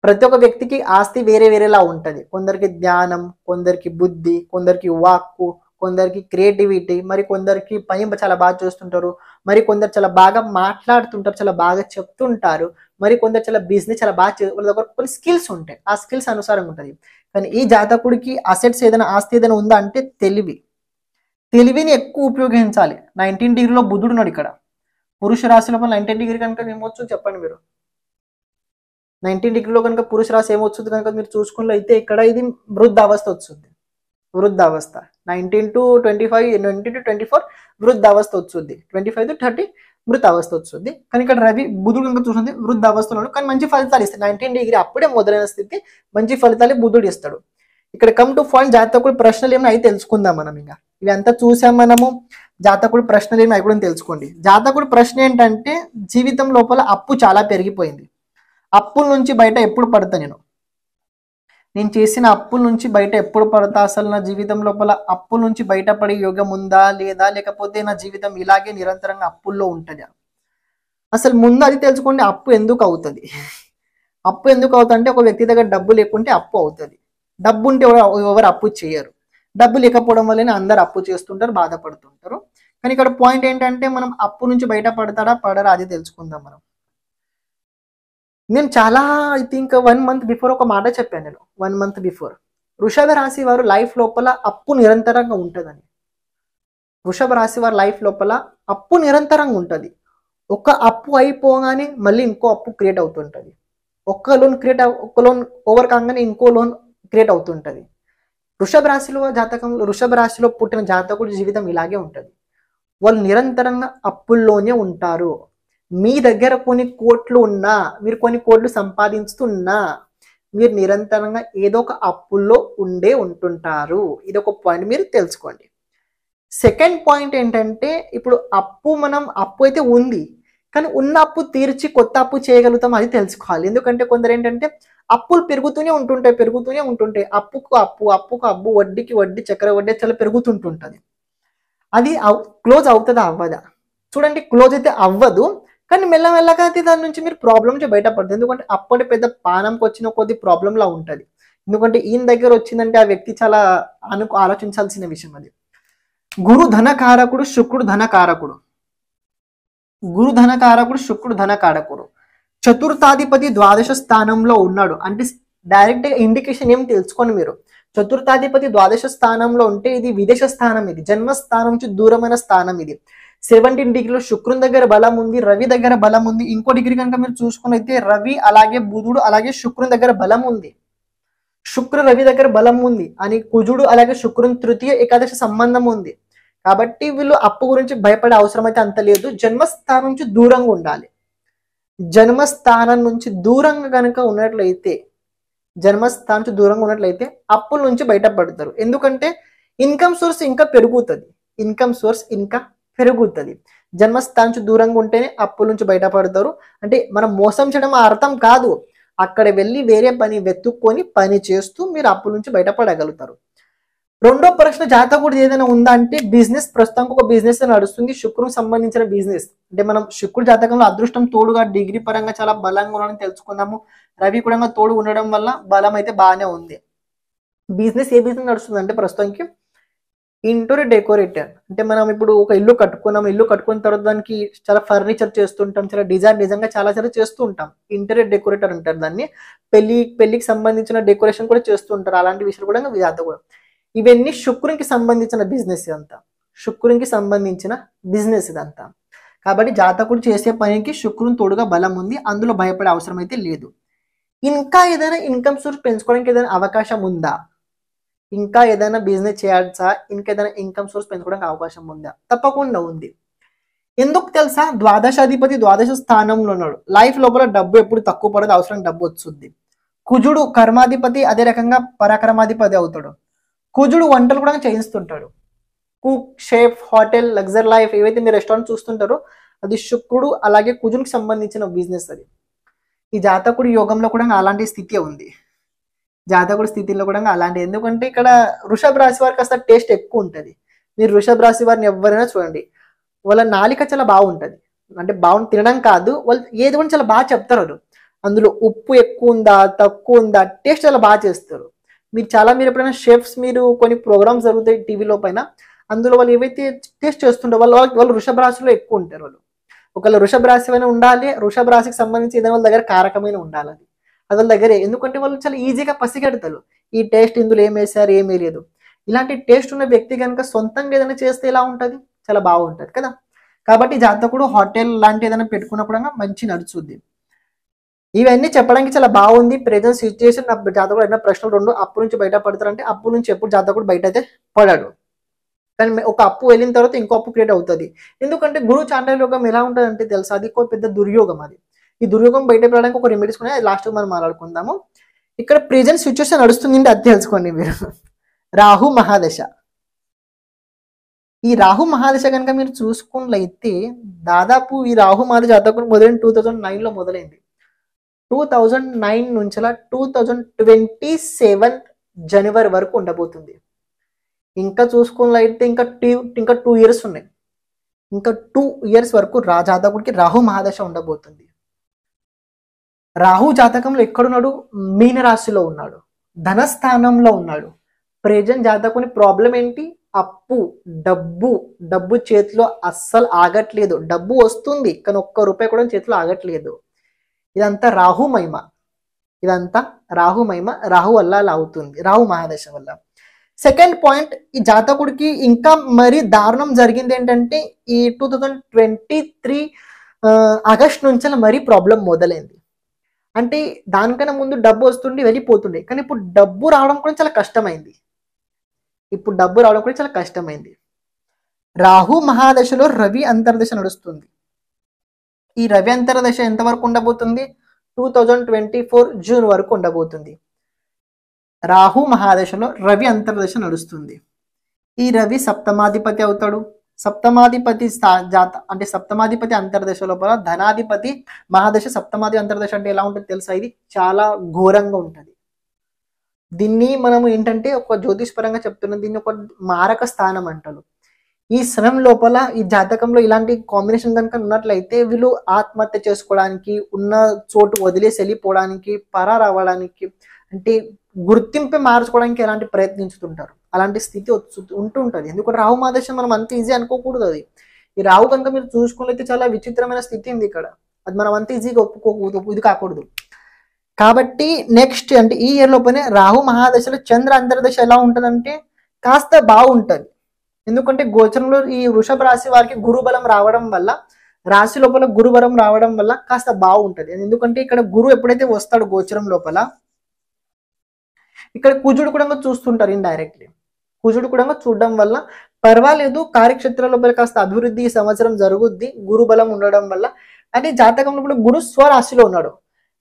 ప్రతి ఒక్క వ్యక్తికి ఆస్తి వేరేలా ఉంటది. కొందరికి జ్ఞానం, కొందరికి బుద్ధి, కొందరికి వాక్కు, కొందరికి క్రియేటివిటీ, మరి కొందరికి పని చాలా బాగా చేస్తుంటారు, మరి కొందరు చాలా బాగా మాట్లాడుతుంటారు, చాలా బాగా చెప్తుంటారు, మరి కొందరు చాలా బిజినెస్ చాలా బాగా వాళ్ళ దగ్గర కొన్ని స్కిల్స్ ఉంటాయి. ఆ స్కిల్స్ అనుసారంగా ఉంటుంది. కానీ ఈ జాతకుడికి అసెట్స్ ఏదైనా ఆస్తి ఏదైనా ఉందా అంటే తెలివిని ఎక్కువ ఉపయోగించాలి. 19 డిగ్రీలో బుధుడు ఉన్నాడు ఇక్కడ. పురుష రాశి లోపల 19 డిగ్రీ కనుక ఏమొచ్చు చెప్పండి మీరు. 19 డిగ్రీలో కనుక పురుష రాశి ఏమొచ్చుంది కనుక మీరు చూసుకున్నట్లయితే ఇక్కడ ఇది వృద్ధావస్థ వస్తుంది. వృద్ధావస్థ 19 to 25, 20 to 24 వృద్ధావస్థ వస్తుంది. 25 to 30 మృతావస్థ వస్తుంది. కానీ ఇక్కడ రవి బుధుడు కనుక చూస్తుంది వృద్ధావస్థలో, కానీ మంచి ఫలితాలు ఇస్తాడు. 19 డిగ్రీ అప్పుడే మొదలైన స్థితి, మంచి ఫలితాలు బుధుడు ఇస్తాడు. ఇక్కడ కమ్ టు పాయింట్, జాతకుడు ప్రశ్నలు ఏమైనా అవి తెలుసుకుందాం మనం. ఇంకా ఇవి అంతా చూసాం మనము. జాతకుడు ప్రశ్నలు ఏమైనా అవి కూడా తెలుసుకోండి. జాతకుడు ప్రశ్న ఏంటంటే జీవితం లోపల అప్పు చాలా పెరిగిపోయింది. అప్పుల నుంచి బయట ఎప్పుడు పడతా నేను చేసిన అప్పుల నుంచి బయట ఎప్పుడు పడతా, అసలు నా జీవితం లోపల అప్పుల నుంచి బయటపడే యోగం ఉందా లేదా, లేకపోతే నా జీవితం ఇలాగే నిరంతరంగా అప్పుల్లో ఉంటుందా, అసలు ముందు అది తెలుసుకోండి. అప్పు ఎందుకు అవుతుంది అంటే ఒక వ్యక్తి దగ్గర డబ్బు లేకుంటే అప్పు అవుతుంది. డబ్బు ఉంటే ఎవరు అప్పు చేయరు. డబ్బు లేకపోవడం వల్లనే అందరు అప్పు చేస్తుంటారు, బాధపడుతుంటారు. కానీ ఇక్కడ పాయింట్ ఏంటంటే మనం అప్పు నుంచి బయట పడతాడా పడరా అది తెలుసుకుందాం మనం. నేను చాలా ఐ థింక్ 1 మంత్ బిఫోర్ ఒక మాట చెప్పాను నేను. 1 మంత్ బిఫోర్ వృషభ రాశి వారు లైఫ్ లోపల అప్పు నిరంతరంగా ఉంటుందని. వృషభ రాశి వారి లైఫ్ లోపల అప్పు నిరంతరంగా ఉంటుంది. ఒక అప్పు అయిపోగానే మళ్ళీ ఇంకో అప్పు క్రియేట్ అవుతుంటుంది. ఒక లోన్ ఓవర్ కాగానే ఇంకో లోన్ క్రియేట్ అవుతుంటుంది. వృషభ రాశిలో పుట్టిన జాతకుడి జీవితం ఇలాగే ఉంటుంది. వాళ్ళు నిరంతరంగా అప్పుల్లోనే ఉంటారు. మీ దగ్గర కొన్ని కోట్లు ఉన్నా, మీరు కొన్ని కోట్లు సంపాదించుతున్నా, మీరు నిరంతరంగా ఏదో ఒక అప్పుల్లో ఉంటుంటారు. ఇది ఒక పాయింట్ మీరు తెలుసుకోండి. సెకండ్ పాయింట్ ఏంటంటే, ఇప్పుడు అప్పు అయితే ఉంది, కానీ ఉన్న అప్పు తీర్చి కొత్త అప్పు చేయగలుగుతాం అది తెలుసుకోవాలి. ఎందుకంటే కొందరు ఏంటంటే అప్పులు పెరుగుతూనే ఉంటుంటాయి. అప్పుకు అప్పు, వడ్డీకి వడ్డీ, చక్ర వడ్డీ చాలా పెరుగుతుంటుంటుంది. అది క్లోజ్ అవుతుందా అవ్వదా? చూడండి, క్లోజ్ అయితే అవ్వదు, కానీ మెల్లమెల్లగా అయితే దాని నుంచి మీరు ప్రాబ్లం నుంచి బయటపడదు. ఎందుకంటే అప్పటి పెద్ద పానంకి వచ్చిన కొద్ది ప్రాబ్లంలా ఉంటుంది. ఎందుకంటే ఈయన దగ్గర వచ్చిందంటే ఆ వ్యక్తి చాలా ఆలోచించాల్సిన విషయం అది. గురు ధనకారకుడు, శుక్రుడు ధనకారకుడు. గురు ధనకారకుడు, శుక్రుడు ధనకారకుడు. చతుర్థాధిపతి ద్వాదశ స్థానంలో ఉన్నాడు అంటే డైరెక్ట్ గా ఇండికేషన్ ఏం తెలుసుకోండి మీరు. చతుర్థాధిపతి ద్వాదశ స్థానంలో ఉంటే ఇది విదేశ స్థానం, ఇది జన్మస్థానం నుంచి దూరమైన స్థానం. ఇది 17 డిగ్రీలో శుక్రుని దగ్గర బలం ఉంది, రవి దగ్గర బలం ఉంది. ఇంకో డిగ్రీ కనుక మీరు చూసుకున్నైతే రవి అలాగే బుధుడు అలాగే శుక్రుని దగ్గర బలం ఉంది. రవి దగ్గర బలం ఉంది అని కుజుడు అలాగే శుక్రుని తృతీయ ఏకాదశ సంబంధం ఉంది. కాబట్టి వీళ్ళు అప్పు గురించి భయపడే అవసరం అయితే అంత లేదు. జన్మస్థానం నుంచి దూరంగా ఉండాలి. జన్మస్థానం నుంచి దూరంగా కనుక ఉన్నట్లయితే అప్పుల నుంచి బయటపడతారు. ఎందుకంటే ఇన్కమ్ సోర్స్ ఇంకా పెరుగుతుంది. జన్మస్థానం నుంచి దూరంగా ఉంటేనే అప్పుల నుంచి బయటపడతారు. అంటే మనం మోసం చేయడం అర్థం కాదు. అక్కడ వెళ్ళి వేరే పని వెతుక్కొని పని చేస్తూ మీరు అప్పుల నుంచి బయటపడగలుగుతారు. రెండో ప్రశ్న, జాతకుడు ఏదైనా ఉందా అంటే బిజినెస్. ప్రస్తుతం ఒక బిజినెస్ నడుస్తుంది, శుక్రునికి సంబంధించిన బిజినెస్. అంటే మనం శుక్రుడు జాతకంలో అదృష్టం తోడుగా డిగ్రీ పరంగా చాలా బలంగా ఉన్నాడని తెలుసుకుందాము. రవి కూడా తోడు ఉండడం వల్ల బలం అయితే బాగానే ఉంది. బిజినెస్ ఏ బిజినెస్ నడుస్తుంది అంటే ప్రస్తుతానికి ఇంటీరియర్ డెకరేటర్. అంటే మనం ఇప్పుడు ఒక ఇల్లు కట్టుకున్న తర్వాత దానికి చాలా ఫర్నిచర్ చేస్తుంటాం, చాలా డిజైన్ గా చాలా చేస్తూ ఉంటాం. ఇంటీరియర్ డెకరేటర్ అంటారు దాన్ని. పెళ్లికి సంబంధించిన డెకరేషన్ కూడా చేస్తూ ఉంటారు. అలాంటి విషయాలు కూడా జాతకుడు. ఇవన్నీ శుక్రునికి సంబంధించిన బిజినెస్ ఇదంతా. కాబట్టి జాతకుడు చేసే పనికి శుక్రుని తోడుగా బలం ఉంది, అందులో భయపడే అవసరం అయితే లేదు. ఇంకా ఏదైనా ఇన్కమ్ సోర్స్ పెంచుకోవడానికి ఏదైనా అవకాశం ఉందా? ఇంకా ఏదైనా బిజినెస్ చేయాల్సా? ఇంకేదైనా ఇన్కమ్ సోర్స్ పెంచుకోవడానికి అవకాశం ఉందా? తప్పకుండా ఉంది. ఎందుకు తెలుసా? ద్వాదశాధిపతి ద్వాదశ స్థానంలో ఉన్నాడు. లైఫ్ లోపల డబ్బు ఎప్పుడు తక్కువ పడదు, అవసరం డబ్బు వస్తుంది. కుజుడు కర్మాధిపతి, అదే రకంగా పరాక్రమాధిపతి అవుతాడు. కుజుడు వంటలు కూడా చేయిస్తుంటాడు. Cook, chef, hotel, luxury life ఏవైతే మీరు రెస్టారెంట్ చూస్తుంటారో అది శుక్రుడు అలాగే కుజునికి సంబంధించిన బిజినెస్ అది. ఈ జాతకుడి యోగంలో కూడా అలాంటి స్థితి ఉంది. జాతకుడి స్థితిలో కూడా అలాంటి. ఎందుకంటే ఇక్కడ వృషభ రాశి వారికి కాస్త టేస్ట్ ఎక్కువ ఉంటుంది. మీరు వృషభ రాశి వారిని ఎవరైనా చూడండి, వాళ్ళ నాలిక చాలా బాగుంటుంది. అంటే బాగుంది తినడం కాదు, వాళ్ళు ఏది కూడా చాలా బాగా చెప్తారు. అందులో ఉప్పు ఎక్కువ ఉందా తక్కువ ఉందా టేస్ట్ చాలా బాగా చేస్తారు. మీరు ఎప్పుడైనా షెఫ్స్, మీరు కొన్ని ప్రోగ్రామ్స్ జరుగుతాయి టీవీలో పైన, అందులో వాళ్ళు ఏవైతే టేస్ట్ చేస్తుంటారో వాళ్ళు వృషభ రాశిలో ఎక్కువ ఉంటారు. వాళ్ళు ఒకవేళ వృషభ రాశి అయినా ఉండాలి, వృషభ రాశికి సంబంధించి ఏదైనా వాళ్ళ దగ్గర కారకమైన ఉండాలి. అది వాళ్ళ దగ్గరే. ఎందుకంటే వాళ్ళు చాలా ఈజీగా పసిగడతారు ఈ టేస్ట్ ఇందులో ఏం వేసారు ఏమీ లేదు. ఇలాంటి టేస్ట్ ఉన్న వ్యక్తి కనుక సొంతంగా ఏదైనా చేస్తే ఎలా ఉంటుంది? చాలా బాగుంటుంది కదా. కాబట్టి జాతకుడు హోటల్ లాంటి ఏదైనా పెట్టుకున్నప్పుడు మంచి నడుచుద్ది. ఇవన్నీ చెప్పడానికి చాలా బాగుంది. ప్రెజెంట్ సిచ్యుయేషన్ జాతకుడు అయిన ప్రశ్నలు రెండు. అప్పు నుంచి బయటపడతారంటే అప్పు నుంచి ఎప్పుడు జాతకుడు బయట అయితే పడాడు. కానీ ఒక అప్పు వెళ్ళిన తర్వాత ఇంకో అప్పు క్రియేట్ అవుతుంది. ఎందుకంటే గురు చాండల్య యోగం ఎలా ఉంటుంది అంటే తెలుసా? అది ఒక పెద్ద దుర్యోగం. అది ఈ దుర్యోగం బయట పడడానికి ఒక రెమెడీస్ కూడా లాస్ట్ మనం మాట్లాడుకుందాము. ఇక్కడ ప్రెజెంట్ సిచ్యుయేషన్ నడుస్తుంది అది తెలుసుకోండి మీరు. రాహు మహాదశ. ఈ రాహు మహాదశ కనుక మీరు చూసుకున్నట్లయితే దాదాపు ఈ రాహు మహాదశ జాతకుడు మొదలైన 2009లో మొదలైంది. 2009 నుంచి 2027 జనవరి వరకు ఉండబోతుంది. ఇంకా చూసుకున్నట్లయితే ఇంకా 2 ఇయర్స్ ఉన్నాయి. ఇంకా 2 ఇయర్స్ వరకు జాతకుడికి రాహు మహాదశ ఉండబోతుంది. రాహు జాతకంలో ఎక్కడున్నాడు? మీన రాశిలో ఉన్నాడు, ధనస్థానంలో ఉన్నాడు. ప్రెజెంట్ జాతకుని ప్రాబ్లం ఏంటి? అప్పు, డబ్బు చేతిలో అస్సలు ఆగట్లేదు. డబ్బు వస్తుంది కానీ ఒక్క రూపాయి కూడా చేతిలో ఆగట్లేదు. ఇదంతా రాహు మహిమ, ఇదంతా రాహు మహిమ, రాహు వల్ల అలా అవుతుంది, రాహు మహాదశ వల్ల. సెకండ్ పాయింట్, ఈ జాతకుడికి ఇంకా మరి దారుణం జరిగింది ఏంటంటే ఈ 2023 ఆగస్ట్ నుంచి మరీ ప్రాబ్లం మొదలైంది. అంటే దానికన్నా ముందు డబ్బు వస్తుండే వెళ్ళిపోతుండే, కానీ ఇప్పుడు డబ్బు రావడం కూడా చాలా కష్టమైంది. రాహు మహాదశలో రవి అంతర్దశ నడుస్తుంది. ఈ రవి అంతర్దశ ఎంతవరకు ఉండబోతుంది? 2024 జూన్ వరకు ఉండబోతుంది. రాహు మహాదశలో రవి అంతర్దశ నడుస్తుంది. ఈ రవి సప్తమాధిపతి అవుతాడు. సప్తమాధిపతి అంటే సప్తమాధిపతి అంతర్దశ లోపల ధనాధిపతి మహాదశ. సప్తమాది అంతర్దశ అంటే ఎలా ఉంటుంది తెలుసా? ఇది చాలా ఘోరంగా ఉంటుంది. దీన్ని మనము ఏంటంటే ఒక జ్యోతిష్ పరంగా చెప్తున్నాం, దీన్ని ఒక మారక స్థానం అంటారు. ఈ శ్రమ లోపల ఈ జాతకంలో ఇలాంటి కాంబినేషన్ కనుక ఉన్నట్లయితే వీళ్ళు ఆత్మహత్య చేసుకోవడానికి, ఉన్న చోటు వదిలేసి వెళ్ళిపోవడానికి, పరారవ్వడానికి, అంటే గుర్తింపు మార్చుకోవడానికి ఎలాంటి ప్రయత్నించుతుంటారు. అలాంటి స్థితి ఉంటుంటుంది. ఎందుకంటే రాహు మహాదశ మనం అంత ఈజీ అనుకోకూడదు. అది ఈ రాహు కనుక మీరు చూసుకున్నట్లయితే చాలా విచిత్రమైన స్థితి ఉంది ఇక్కడ. అది మనం అంత ఈజీగా ఇది కాకూడదు. కాబట్టి నెక్స్ట్ అంటే ఈ ఇయర్ లోపలే రాహు మహాదశలో చంద్ర అంతర్దశ ఎలా ఉంటుందంటే కాస్త బాగుంటుంది. ఎందుకంటే గోచరంలో ఈ వృషభ రాశి వారికి గురుబలం రావడం వల్ల, రాశి లోపల గురుబలం రావడం వల్ల కాస్త బాగుంటది. ఎందుకంటే ఇక్కడ గురు ఎప్పుడైతే వస్తాడు గోచరం లోపల, ఇక్కడ కుజుడు కూడా చూస్తుంటారు ఇండైరెక్ట్లీ. కుజుడు కూడా చూడడం వల్ల పర్వాలేదు, కార్యక్షేత్ర లోపల కాస్త అభివృద్ధి ఈ సంవత్సరం జరుగుద్ది గురుబలం ఉండడం వల్ల. అంటే జాతకంలో కూడా గురు స్వరాశిలో ఉన్నాడు.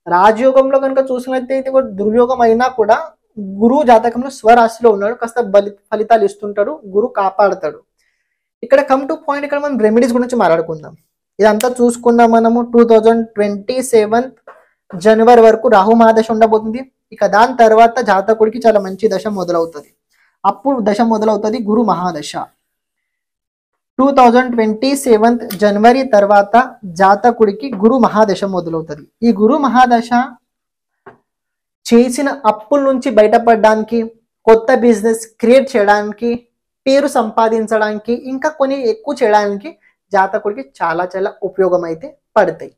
రాజయోగంలో కనుక చూసినట్లయితే దుర్యోగం అయినా కూడా గురువు జాతకంలో స్వరాశిలో ఉన్నాడు, కాస్త ఫలితాలు ఇస్తుంటాడు, గురువు కాపాడుతాడు. ఇక్కడ కమ్ టు పాయింట్, ఇక్కడ మనం రెమెడీస్ గురించి మాట్లాడుకుందాం. ఇదంతా చూసుకుందాం మనము. 2027 జనవరి వరకు రాహు మహాదశ ఉండబోతుంది. ఇక దాని తర్వాత జాతకుడికి చాలా మంచి దశ మొదలవుతుంది. అప్పుడు దశ మొదలవుతుంది గురు మహాదశ. 2027 జనవరి తర్వాత జాతకుడికి గురు మహాదశ మొదలవుతుంది. ఈ గురు మహాదశ చేసిన అప్పుల నుంచి బయటపడడానికి, కొత్త బిజినెస్ క్రియేట్ చేయడానికి, పేరు సంపాదించడానికి, ఇంకా కొన్ని ఎక్కువ చేయడానికి జాతకుడికి చాలా చాలా ఉపయోగం అయితే పడతాయి.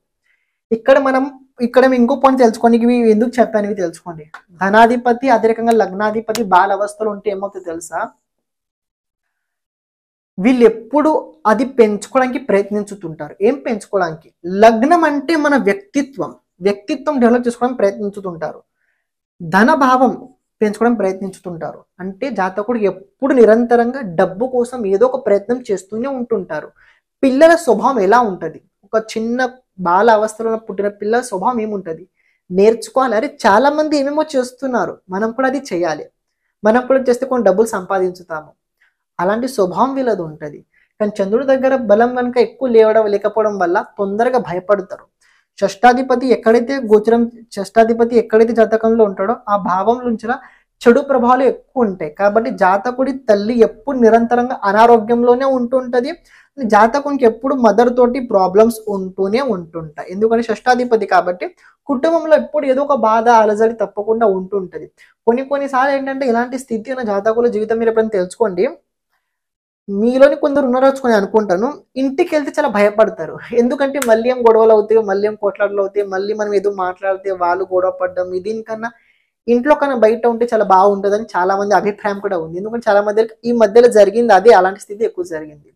ఇక్కడ ఇంకో పాయింట్ తెలుసుకోండి, ఇవి ఎందుకు చెప్పాను ఇవి తెలుసుకోండి. ధనాధిపతి అదే రకంగా లగ్నాధిపతి బాల అవస్థలు ఉంటే ఏమవుతుంది తెలుసా? వీళ్ళు ఎప్పుడు అది పెంచుకోవడానికి ప్రయత్నించుతుంటారు. ఏం పెంచుకోవడానికి? లగ్నం అంటే మన వ్యక్తిత్వం డెవలప్ చేసుకోవడానికి ప్రయత్నించుతుంటారు. ధన భావం పెంచుకోవడం ప్రయత్నించుతుంటారు. అంటే జాతకుడు ఎప్పుడు నిరంతరంగా డబ్బు కోసం ఏదో ఒక ప్రయత్నం చేస్తూనే ఉంటుంటారు. పిల్లల స్వభావం ఎలా ఉంటుంది? ఒక చిన్న బాల అవస్థలో పుట్టిన పిల్లల స్వభావం ఏముంటుంది నేర్చుకోవాలి. అరే చాలా మంది ఏమేమో చేస్తున్నారు, మనం కూడా అది చేయాలి, మనం కూడా చేస్తే కొన్ని డబ్బులు సంపాదించుతాము, అలాంటి స్వభావం వీళ్ళది ఉంటుంది. కానీ చంద్రుడి దగ్గర బలం కనుక ఎక్కువ లేకపోవడం వల్ల తొందరగా భయపడతారు. షష్టాధిపతి ఎక్కడైతే జాతకంలో ఉంటాడో ఆ భావం నుంచి చెడు ప్రభావాలు ఎక్కువ ఉంటాయి. కాబట్టి జాతకుడి తల్లి ఎప్పుడు నిరంతరంగా అనారోగ్యంలోనే ఉంటుంటది. జాతకునికి ఎప్పుడు మదర్ తోటి ప్రాబ్లమ్స్ ఉంటూనే ఉంటుంటాయి. ఎందుకంటే షష్టాధిపతి కాబట్టి కుటుంబంలో ఎప్పుడు ఏదో ఒక బాధ అలజడి తప్పకుండా ఉంటుంటది. కొన్నిసార్లు ఏంటంటే ఇలాంటి స్థితి ఉన్న జాతకుల జీవితం మీరు ఎప్పుడైనా తెలుసుకోండి. మీలోని కొందరు ఉన్నారొచ్చుకొని అనుకుంటాను, ఇంటికి వెళ్తే చాలా భయపడతారు. ఎందుకంటే మళ్ళీ ఏం గొడవలు అవుతాయో, మళ్ళీ ఏం కొట్లాటలు అవుతాయి, మళ్ళీ మనం ఏదో మాట్లాడితే వాళ్ళు గొడవ పడ్డం, దీనికన్నా ఇంట్లో కన్నా బయట ఉంటే చాలా బాగుంటుందని చాలా మంది అభిప్రాయం కూడా ఉంది. ఎందుకంటే చాలా మంది ఈ మధ్యలో జరిగింది అదే, అలాంటి స్థితి ఎక్కువ జరిగింది.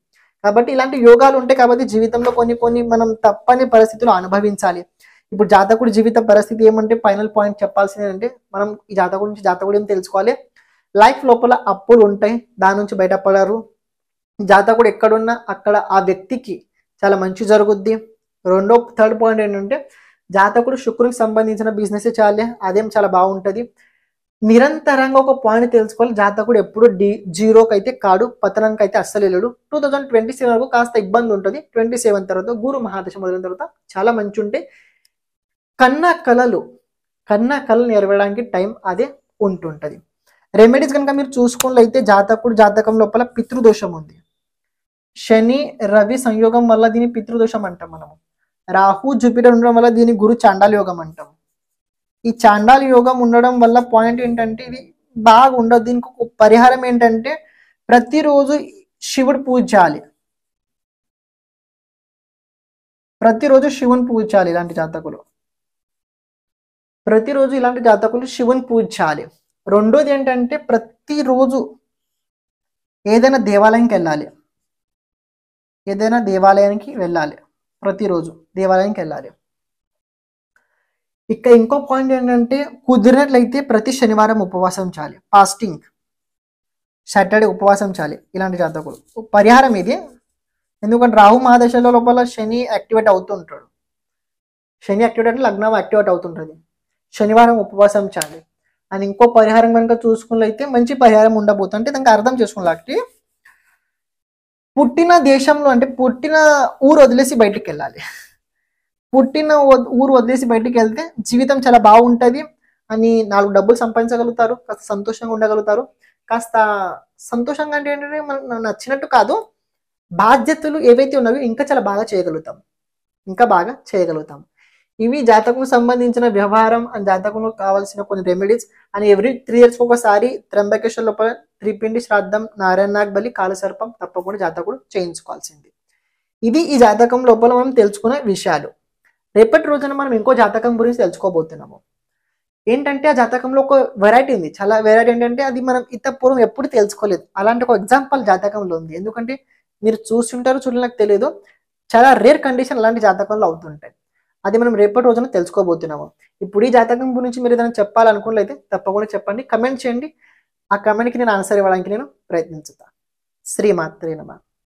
కాబట్టి ఇలాంటి యోగాలు ఉంటాయి కాబట్టి జీవితంలో కొన్ని మనం తప్పని పరిస్థితులు అనుభవించాలి. ఇప్పుడు జాతకుడి జీవిత పరిస్థితి ఏమంటే ఫైనల్ పాయింట్ చెప్పాల్సింది అంటే మనం ఈ జాతకుడు ఏం తెలుసుకోవాలి. లైఫ్ లోపల అప్పులు ఉంటాయి, దాని నుంచి బయటపడరు. జాతకుడు ఎక్కడున్నా అక్కడ ఆ వ్యక్తికి చాలా మంచి జరుగుద్ది. థర్డ్ పాయింట్ ఏంటంటే జాతకుడు శుక్రునికి సంబంధించిన బిజినెస్ చేయాలి, అదేం చాలా బాగుంటుంది. నిరంతరంగా ఒక పాయింట్ తెలుసుకోవాలి, జాతకుడు ఎప్పుడు జీరోకి అయితే కాడు, పతనానికి అయితే అస్సలు వెళ్ళడు. 2027 వరకు కాస్త ఇబ్బంది ఉంటుంది. 27 తర్వాత గురు మహాదశ మొదలైన తర్వాత చాలా మంచి ఉంటాయి. కన్నా కళలు నెరవేరడానికి టైం అదే ఉంటుంటది. రెమెడీస్ కనుక మీరు చూసుకున్నట్లయితే జాతకం లోపల పితృదోషం ఉంది. శని రవి సంయోగం వల్ల దీని పితృదోషం అంటాం మనము. రాహు జూపిటర్ ఉండడం వల్ల దీని గురు చాండాల యోగం అంటాం. ఈ చాండాల యోగం ఉండడం వల్ల పాయింట్ ఏంటంటే ఇది బాగా ఉండదు. దీనికి ఒక పరిహారం ఏంటంటే ప్రతిరోజు శివుడు పూజ చేయాలి. ఇలాంటి జాతకులు ప్రతిరోజు ఇలాంటి జాతకులు శివుని పూజ చేయాలి. రెండోది ఏంటంటే ప్రతిరోజు ఏదైనా దేవాలయంకి వెళ్ళాలి. ఏదైనా దేవాలయానికి వెళ్ళాలి. ప్రతిరోజు దేవాలయానికి వెళ్ళాలి. ఇక ఇంకో పాయింట్ ఏంటంటే కుదిరినట్లయితే ప్రతి శనివారం ఉపవాసం చేయాలి. ఫాస్టింగ్, సాటర్డే ఉపవాసం చేయాలి ఇలాంటి జాతకులు. పరిహారం ఇది. ఎందుకంటే రాహు మహాదశలో లోపల శని యాక్టివేట్ అవుతుంటాడు. శని యాక్టివేట్ అంటే లగ్నం యాక్టివేట్ అవుతుంటుంది. శనివారం ఉపవాసం చేయాలి. అని ఇంకో పరిహారం కనుక చూసుకున్నట్లయితే మంచి పరిహారం ఉండబోతుంది. అంటే దానికి అర్థం చేసుకున్నట్టు పుట్టిన దేశంలో అంటే పుట్టిన ఊరు వదిలేసి బయటికి వెళ్ళాలి. పుట్టిన ఊరు వదిలేసి బయటికి వెళ్తే జీవితం చాలా బాగుంటుంది అని 4 డబ్బులు సంపాదించగలుగుతారు, కాస్త సంతోషంగా ఉండగలుగుతారు. కాస్త సంతోషంగా అంటే ఏంటంటే మనకు నచ్చినట్టు కాదు, బాధ్యతలు ఏవైతే ఉన్నాయో ఇంకా చాలా బాగా చేయగలుగుతాం, ఇంకా బాగా చేయగలుగుతాం. ఇవి జాతకం సంబంధించిన వ్యవహారం అండ్ జాతకంలో కావాల్సిన కొన్ని రెమెడీస్. అండ్ ఎవ్రీ 3 years ఒకసారి త్రంబకేశ్వర్ లోపల త్రిపిండి శ్రాద్ధం, నారాయణనాగ్ బలి, కాలసర్పం తప్పకుండా జాతకుడు చేయించుకోవాల్సింది. ఇది ఈ జాతకం లోపల మనం తెలుసుకునే విషయాలు. రేపటి రోజున మనం ఇంకో జాతకం గురించి తెలుసుకోబోతున్నాము. ఏంటంటే ఆ జాతకంలో ఒక వెరైటీ ఉంది. చాలా వెరైటీ ఏంటంటే అది మనం పూర్వం ఎప్పుడు తెలుసుకోలేదు. అలాంటి ఒక ఎగ్జాంపుల్ జాతకంలో ఉంది. ఎందుకంటే మీరు చూస్తుంటారు, చూడలేక నాకు తెలియదు. చాలా రేర్ కండిషన్ అలాంటి జాతకంలో అవుతుంటాయి. అది మనం రేపటి రోజున తెలుసుకోబోతున్నాము. ఇప్పుడు ఈ జాతకం గురించి మీరు ఏదైనా చెప్పాలనుకున్నట్లయితే తప్పకుండా చెప్పండి, కమెంట్ చేయండి. ఆ కమెంట్కి నేను ఆన్సర్ ఇవ్వడానికి నేను ప్రయత్నించుతాను. శ్రీమాత్రే నమః.